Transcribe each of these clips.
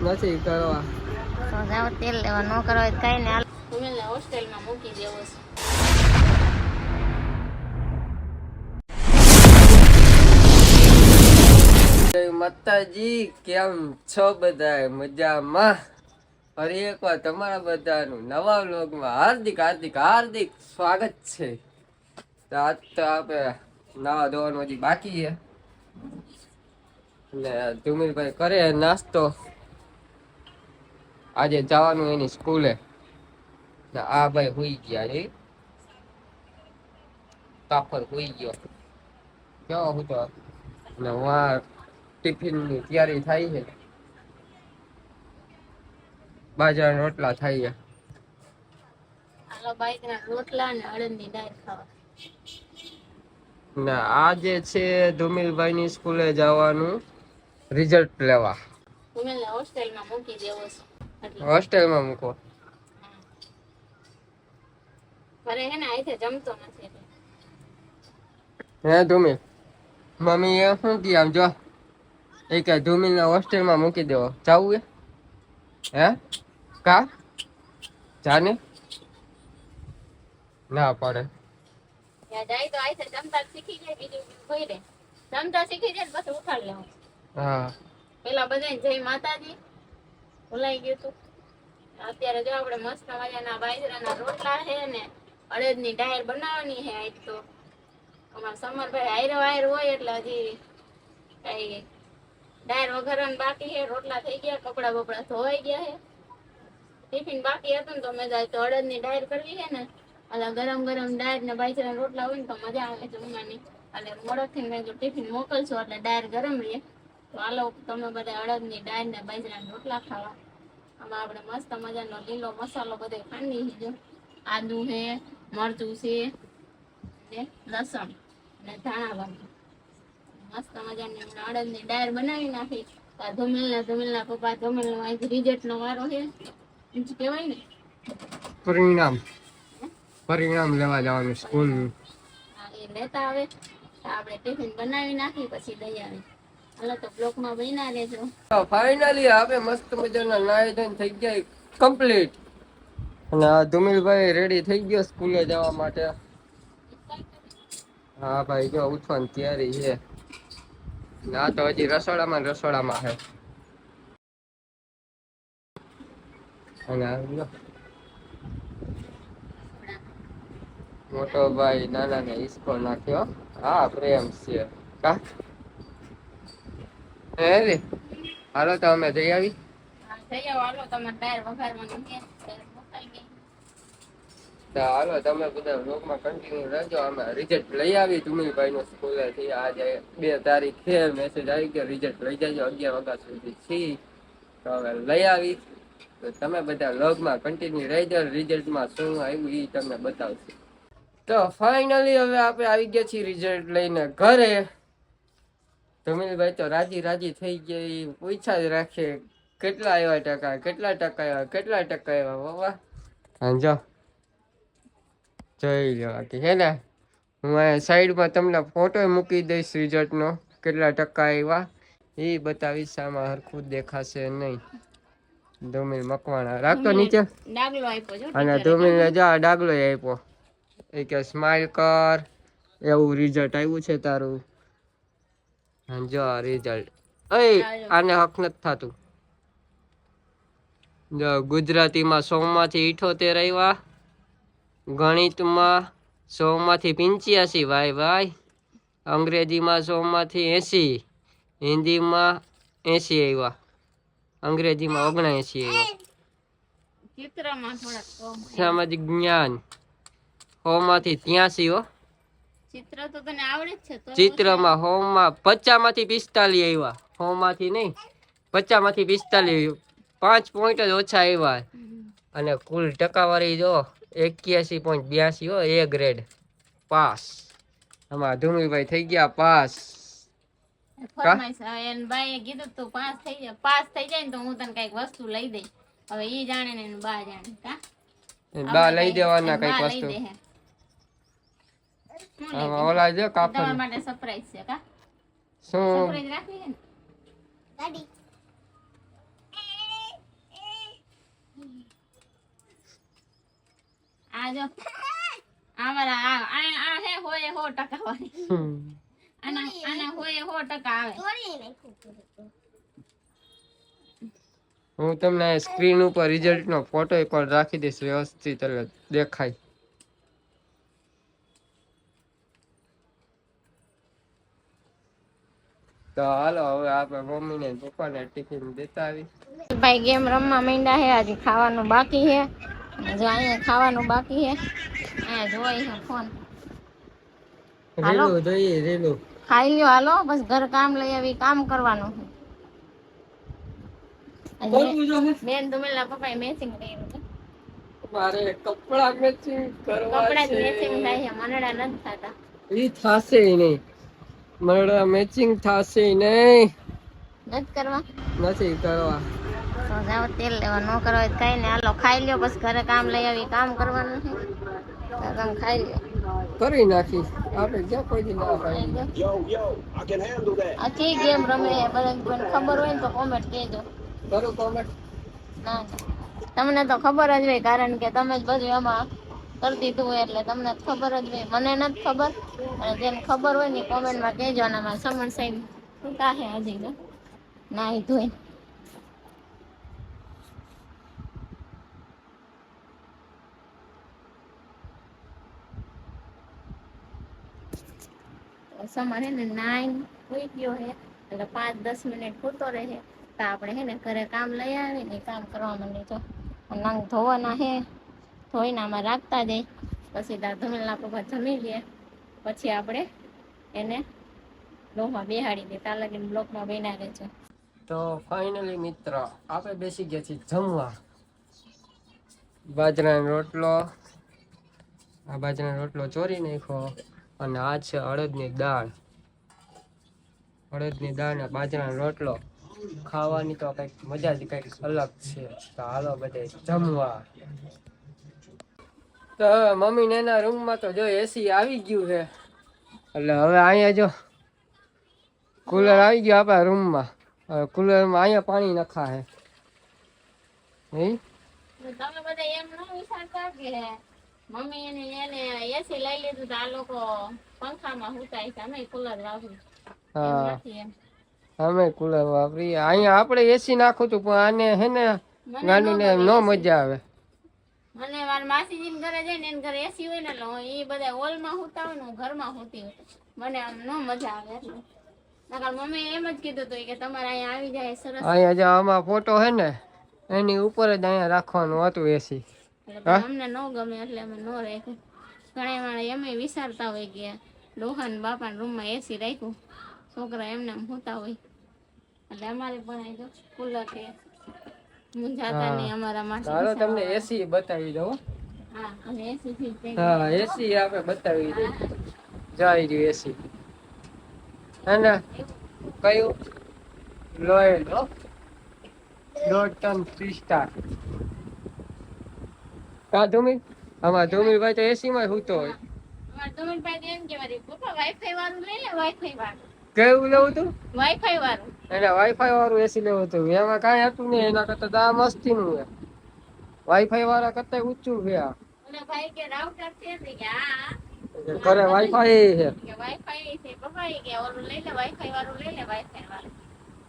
નથી કરવા તો જાવ તેલ લેવા ન કરવા હોય કઈ ને તમે હોસ્ટેલમાં મૂકી દેવો છે. માતાજી કેમ છો બધા મજામાં? ફરી એકવાર તમારા બધાનું નવા વ્લોગમાં હાર્દિક હાર્દિક હાર્દિક સ્વાગત છે. તો આજ તો આપણે નાવા ધોવાનું હજી બાકી છે ને ધુમીલભાઈ કરે નાસ્તો. આજે જવાનું એની સ્કૂલે. આ ભાઈ હુઈ ગયા છે. કાફર હુઈ ગયો કેવો હતો ને વા ટિફિન ની તૈયારી થાય છે. બાજરાના રોટલા થાય છે. હાલો બાજરાના રોટલા ને અડદની દાળ ખાવા. ને આજે છે ધુમીલભાઈ ની સ્કૂલે જવાનું રિઝલ્ટ લેવા. ધુમીલને હોસ્ટેલમાં મૂકી દેવો છે. હોસ્ટેલમાં મૂકો. ઘરે હે ને આઈથે જમતો નથી એટલે. હે ધુમીલ મમ્મી એ શું કી આમ જો એ કે ધુમીલને હોસ્ટેલમાં મૂકી દેવો જાવું હે કા જાને ના પડે. યા જાય તો આઈથે જમતા શીખી જાય બીજું કોઈ રે જમતા શીખી જાય પછી ઉઠાડ લેવું. હા પેલા બધાય જય માતાજી ભૂલાઈ ગયું તું. અત્યારે જો આપણે મસ્ત મજાના બાજરાના રોટલા છે ને અડદની દાળ બનાવવાની છે. આજ તો અમારા સમરભાઈ હાયરો હોય એટલે હજી કઈ દાળ વઘારવાનું બાકી છે. રોટલા થઈ ગયા, કપડા બપડા ધોવાઈ ગયા છે. ટિફિન બાકી હતું ને તો મેં તો અડદની દાળ કરવી છે ને એટલે ગરમ ગરમ દાળ ને બાજરાના રોટલા હોય ને તો મજા આવે જમવાની. એટલે મોડકથી મેં જો ટિફિન મોકલશો એટલે દાળ ગરમ રહે. તો હાલો તમે બધા અડદની દાળ ને બાજરાના રોટલા ખાવા. આમાં આપણે મસ્ત મજાનો લીલો મસાલો બધો ખાંડી દીધો. આદુ છે, મરચું છે ને લસણ ને ધાણા ભાજી. મસ્ત મજાની અડદની દાળ બનાવી નાખી. ધુમીલના પપ્પા ધુમીલનો અહીં રિઝલ્ટનો વારો છે એમ કહેવાય ને પરિણામ લેવા જવાનું સ્કૂલ. હા એ લેતા આવે તો આપણે ટિફિન બનાવી નાખી પછી લઈ આવી. હાલો તો બ્લોકમાં બન્યા રહેજો. ફાઇનલી આપણે મસ્ત મજાના નાઈ ધોઈને થઈ ગયા કમ્પ્લીટ. અને આ ધુમીલભાઈ રેડી થઈ ગયો સ્કૂલે જવા માટે. હા ભાઈ જો ઉઠવાની તૈયારી છે. ના તો હજી રસોડામાં છે. અને મોટો ભાઈ નાના ને ઈસકો નાખ્યો. હા પ્રેમ છે કા હે રે. હાલો તો અમે જઈ આવી. હાલો તમારે દાળ વઘારવાનું છે. હાલો તમે બધા વ્લોગમાં કન્ટિન્યુ રહેજો. અમે રિઝલ્ટ લઈ આવી ધુમીલભાઈ નું સ્કૂલે થી. આજે 2 તારીખ છે. મેસેજ આવી ગયો રિઝલ્ટ લઈ જજો 11 વાગ્યા સુધી છી. તો હવે લઈ આવી તો તમે બધા વ્લોગમાં કન્ટિન્યુ રહેજો. રિઝલ્ટમાં શું આવ્યું એ તમને બતાવશું. તો ફાઇનલી હવે આપણે આવી ગયા છીએ રિઝલ્ટ લઈને ઘરે. ધુમીલભાઈ તો રાજી થઈ ગઈ. પૂછા જ રાખે કેટલા આવ્યા ટકા આવ્યા બાબા. હા જો જોઈ લો હે ને. હું અહીંયા સાઈડમાં તમને ફોટો મૂકી દઈશ રિઝલ્ટનો. કેટલા ટકા આવ્યા એ બતાવીશ. આમાં હરખું દેખાશે નહીં. ધુમીલ મકવાણા રાખતો નીચે. અને ધુમીલને જા ડાગલો આપ્યો. એ કે સ્માઈલ કર એવું રિઝલ્ટ આવ્યું છે તારું. જો રિઝલ્ટ આને હક નથી થતું. જો ગુજરાતીમાં 100 માંથી 78 આવ્યા. ગણિતમાં 100 માંથી 85. ભાઈ અંગ્રેજીમાં 100 માંથી 80. હિન્દીમાં 80 આવ્યા. અંગ્રેજીમાં 79 આવ્યા. સામાજિક જ્ઞાન 100 માંથી 83 હો. ચિત્રમાં 100 માં 50 માંથી 45 આવ્યા. 100 માંથી નહીં 50 માંથી 45. 5 પોઈન્ટ જ ઓછા આવ્યા. અને કુલ ટકાવારી જો 81.82 હો. એ ગ્રેડ પાસ. આમાં ધુમીલભાઈ થઈ ગયા પાસ. પાસ થઈ જાય ને તો હું તને કઈક વસ્તુ લઈ દઈ. હવે ઈ જાણે ને બા જાણે બા લઈ દેવાના કઈક વસ્તુ. ઓલા જો કાફર તમારા માટે સરપ્રાઈઝ છે કા. શું સરપ્રાઈઝ રાખવી છે ને ગાડી. આ જો આ મારા આ હે હોય 100% વાળી આના હોય 100% આવે હું તમને સ્ક્રીન ઉપર રિઝલ્ટ નો ફોટો એકવાર રાખી દઈશ વ્યવસ્થિત એટલે દેખાય. તો હાલો હવે આપણે મમ્મી ને પપ્પાને ટિફિન દેતા આવી. ભાઈ ગેમ રમવા માંડ્યા હે, હજી ખાવાનું બાકી હે. જો અહીંયા ખાવાનું બાકી હે, અહીંયા જોઈ હે ફોન. રેલું જોઈએ રેલું ખાઈ લ્યો હાલો, બસ ઘર કામ લઈ આવી, કામ કરવાનું છે. બેન તમારા પપ્પાએ મેચિંગ કર્યું છે. મારે કપડા મેચિંગ કરવા છે. કપડા જ મેચિંગ થાય છે, મનડા નથી થતા. ઈ થાશે નહીં, મરડા મેચિંગ થાશે નહીં. નથી કરવા? નથી કરવા. તો જાઓ તેલ લેવા, ન કરવા હોય કઈ ને હાલો ખાઈ લ્યો, બસ ઘરે કામ લઈ આવી, કામ કરવાનું છે. તો તમે ખાઈ લ્યો. કરી નાખી આપણે જ્યાં કોઈ દી ના ખાઈ. આખી ગેમ રમે છે, બધા કોઈને ખબર હોય ને તો કોમેન્ટ કહેજો. કરું કોમેન્ટ? ના તમને તો ખબર જ હોય, કારણ કે તમે જ બધું એમાં કરી દીધું હોય એટલે તમને ખબર જ હોય. મને નથી ખબર, અને જેને ખબર હોય ને કોમેન્ટમાં કહેજો. અને મારા સમણ સાહેબ શું કાહે હજી તો નાહી ધોઈ. સમર હે ને 9 હોઈ ગયો હે, એટલે 5-10 મિનિટ પૂરતો રહે તો આપણે હે ને ઘરે કામ લઈ આવી ને કામ કરવા માંડી. તો નંગ ધોવાના હે, ધોઈને આમાં રાખતા જાય, પછી ધમેલા પપ્પા જમી લે, પછી આપણે એને લોહમાં બેહાડી દે. ત્યાં લગીને બ્લોકમાં બેના રહે છે. તો ફાઇનલી મિત્ર આપણે બેસી ગયા છીએ જમવા. બાજરાનો રોટલો, આ બાજરાનો રોટલો ચોરી નાખ્યો, અને આ છે અડદની દાળ. અડદની દાળ ને બાજરાનો રોટલો ખાવાની તો કંઈક મજા જ કંઈક અલગ છે. તો હાલો બધે જમવા. તો મમ્મી ને એના રૂમમાં તો જો એસી આવી ગયું છે, એટલે હવે અહીંયા જો કુલર આવી ગયું આપણા રૂમમાં. કુલરમાં અહીંયા પાણી નખા હે. તમે બધા એમ ન વિચારતા કે મમ્મી એને એસી લઈ લીધું તો આ લોકો પંખામાં હુતાય છે, અમે કુલર વાપરી. હા અમે કુલર વાપરીએ. અહીંયા આપણે એસી નાખું તું, પણ આને હે ને ગાંડું ને ન મજા આવે. મને મારા માસીજી ઘરે જઈને એને ઘરે એસી હોય ને એટલે એ બધા હોલમાં હુતા હોય ને હું ઘરમાં હુતી હોય, મને આમ ન મજા આવે. એટલે નકર મમ્મી એમ જ કીધું હતું કે તમારે અહીંયા આવી જાય સરસ. અહીંયા જો આમાં ફોટો હે ને એની ઉપર જ અહીંયા રાખવાનું હતું એસી. એટલે અમને ન ગમે એટલે અમે ન રાખ્યું. ઘણા માણસ એમ વિચારતા હોય કે ડોહાન બાપાના રૂમમાં એસી રાખ્યું, છોકરા એમને હોતા હોય, એટલે અમારે પણ આવી કુલર કે મુંજાતા નહીં અમારા માટે. ચાલો તમને એસી બતાવી દઉં. હા અને એસી થી હા એસી આપણે બતાવી દઈએ. જાય રહ્યું એસી હે ને, કયું લોયલ 1.5 ટન 3 સ્ટાર. કા ધુમી આમાં ધુમીભાઈ તો એસી માં સૂતો હોય. અમાર ધુમીભાઈ એમ કહેવાય પપ્પા વાઈફાઈ વાળું લઈ લે, વાઈફાઈ વાળું. કેવું લેવું તું? વાઈફાઈ વાળું. એને વાઈફાઈ વાળું એસી લેવું હતું. એમાં કાંઈ હતું નહીં, એના કરતા તો આ મસ્તી નું છે. વાઈફાઈ વાળા કરતા ઊંચું છે આ. ઓલા ભાઈ કે રાઉટર છે ને કે હા ઘરે વાઈફાઈ છે કે વાઈફાઈ છે પપ્પા કે ઓલું લઈ લે, વાઈફાઈ વાળું લઈ લે, વાઈફાઈ વાળું.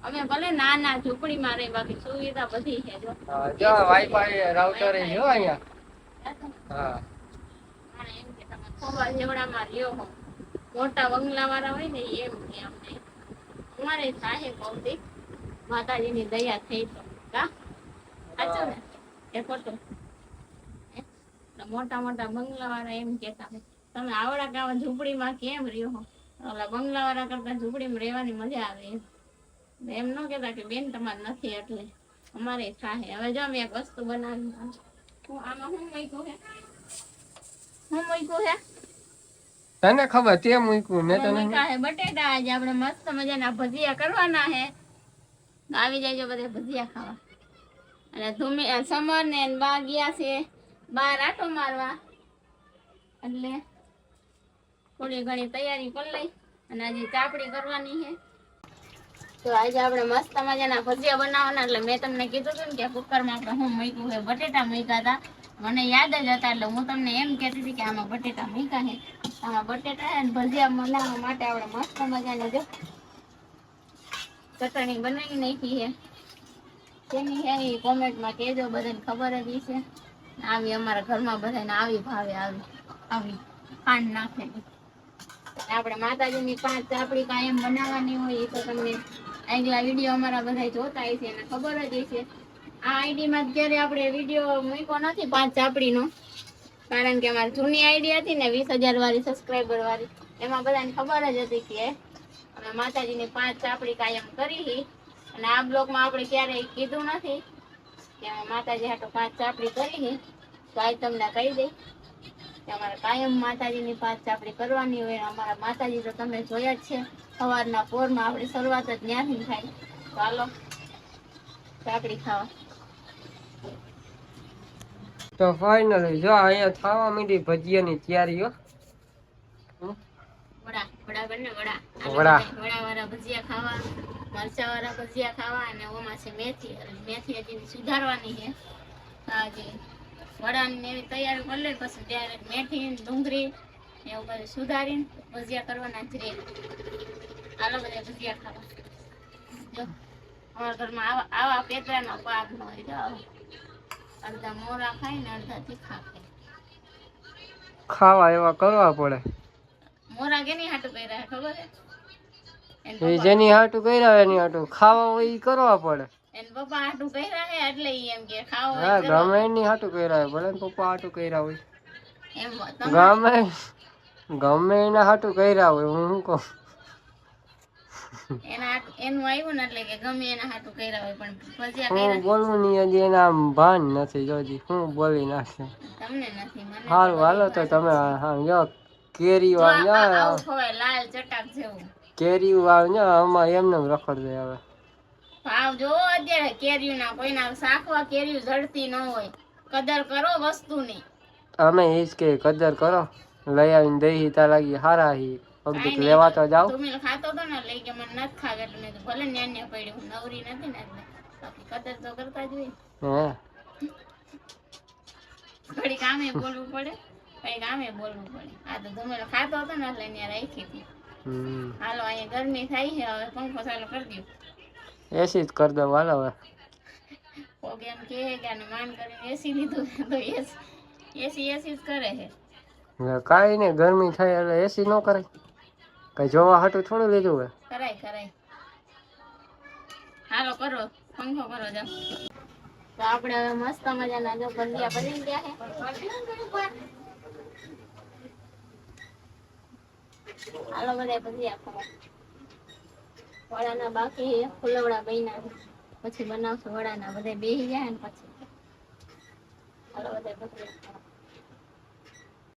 અમે ભલે નાના ઝૂંપડીમાં રહી, બાકી સુવિધા બધી છે. જો જો વાઈફાઈ રાઉટર છે જો અહીંયા. હા એમ કે તમે ખોબા જેવડામાં રહ્યો હો, મોટા બંગલા વાળા હોય ને એમ કે અમને અમારે થાય બહુ માતાજીની દયા થઈ તો કા સાચું ને એ ખોટું? મોટા મોટા બંગલા વાળા એમ કેતા તમે આવડા ગાવા ઝૂંપડીમાં કેમ રહ્યો હો, ઓલા બંગલા વાળા કરતા ઝૂંપડીમાં રહેવાની મજા આવે. એમ ન કેતા કે બેન તમારે નથી એટલે અમારે થાય. હવે જો અમે એક વસ્તુ બનાવી, આમાં શું મૂક્યું છે? શું મૂક્યું છે? તને ખબર તે મૂક્યું ને? તને બટેટા. આજે આપણે મસ્ત મજાના ભજીયા કરવાના છે. આવી જાય બધે ભજીયા ખાવા. અને સમર ને બા ગયા છે બહાર આટો મારવા, એટલે થોડી ઘણી તૈયારી કરી લઈ. અને હજી ચાપડી કરવાની છે. તો આજે આપણે મસ્ત મજાના ભજીયા બનાવવાના, એટલે મેં તમને કીધું હતું ને કે કુકરમાં આપણે હું મૂક્યું છે, બટેટા મૂક્યા હતા. મને યાદ જ હતા એટલે હું તમને એમ કહેતી હતી કે આમાં બટેટા મૂક્યા છે. આમાં બટેટા છે ને ભજીયા બનાવવા માટે આપણે મસ્ત મજાની જો ચટણી બનાવી નાખી છે. તેની છે એ કોમેન્ટમાં કહેજો, બધાને ખબર જ છે. આવી અમારા ઘરમાં બધાને આવી ભાવે, આવી ખાંડ નાખેલી. આપણે માતાજીની 5 ચાપડી કાયમ બનાવવાની હોય એ તો તમને આગલા વિડીયો અમારા બધા જોતા હશે અને ખબર જ હશે. આ આઈડીમાં અત્યારે આપણે વિડીયો મૂક્યો નથી 5 ચાપડીનો, કારણ કે અમારી જૂની આઈડી હતી ને 20,000 વાળી સબસ્ક્રાઈબર વાળી, એમાં બધાને ખબર જ હતી કે અમે માતાજીની 5 ચાપડી કાયમ કરી. અને આ બ્લોગમાં આપણે ક્યારેય કીધું નથી કે અમે માતાજી હાટુ 5 ચાપડી કરી. તો આજ તમને કહી દઈ કે અમારે કાયમ માતાજીની 5 ચાપડી કરવાની હોય. અમારા માતાજી તો તમે જોયા જ છે, સવારના પોરમાં આપણી શરૂઆત જ ત્યાંથી થાય. તો હાલો ચાપડી ખાવા. તો ફાઇનલી જો અહીંયા થવા માંડી ભજીયાની તૈયારીઓ. વડા બને વડા વાળા ભજીયા ખાવા, મરચા વાળા ભજીયા ખાવા. અને ઓમાં છે મેથી, મેથી હજી સુધારવાની છે. હજી વડાની એવી તૈયારી કરી લે, પછી ત્યારે મેથી ડુંગળી એવું બધું સુધારીને ભજીયા કરવાના જ રે. હાલો બધા ભજીયા ખાવા. જો અમારા ઘરમાં આવા પેતરાનો પાક ન હોય. જો અડધા મોરા ખાય ને અડધા તીખા ખાય. ખાવા એવા કરવા પડે. મોરા કેની હાટું કર્યા ખબર છે? એ જેની હાટું કર્યા એની હાટું ખાવા હોય ઈ કરવા પડે. એન પપ્પા હાટું કર્યા હે એટલે ઈ એમ કે ખાવા હા, હોય ગમે એની હાટું કર્યા હોય, ભલે ને પપ્પા હાટું કર્યા હોય. એમ ગમે એના હાટું કર્યા હોય. હું શું કહું, એનું આવ્યું ને એટલે કે ગમે એના હાટું કર્યા હોય, પણ ભજીયા હું કર્યા બોલવું નહીં હજી એના આમ ભાન નથી. જોજી હું બોલી નાખે. તમને નથી, મને હારું હાલો તો તમે હા જો કેરી વાવ આવું ખવાય લાલ ચટાક જેવું. કેરી વાવ ને આમાં એમને રખડ દે. હવે ભાવ જો અત્યારે કેરીના કોઈના શાકવા કેરી જડતી ન હોય. કદર કરો વસ્તુની. અમે ઈ જ કે કદર કરો, લઈ આવીને દઈ તા લાગી હારા હી પગદીક લેવા તો જાવ. તમે ખાતો તો ને લઈ કે મને નથી ખાવે એટલે મેં ભલે ન્યાન્યા પડી, હું નવરી નથી ને એટલે બાકી કદર તો કરતા જ હોય. ઘડી કામે બોલવું પડે, કઈ કામે બોલવું પડે. આ તો તમે ખાતો હતો ને એટલે ત્યાં રાખી હતી. હાલો અહીંયા ગરમી થાય છે, હવે પંખો ચાલુ કરી દઉં. એસી જ કરી દો હાલો. હવે કોક એમ કે આને માન કરીને એસી લીધું તો એસી જ કરે છે. કાઈ નહીં, ગરમી થાય એટલે એસી ન કરાય. કઈ જોવા હાટું થોડું લીધું હોય. કરાય. હાલો કરો, પંખો કરો જાવ. તો આપણે હવે મસ્ત મજાના જો ભજીયા બની ગયા છે. હાલો બધા ભજીયા ખાવા. વડાના બાકી ફુલવડા બન્યા પછી બનાવશું વડાના. બધા બેસી જાય ને પછી હાલો બધા ભજીયા ખાવા.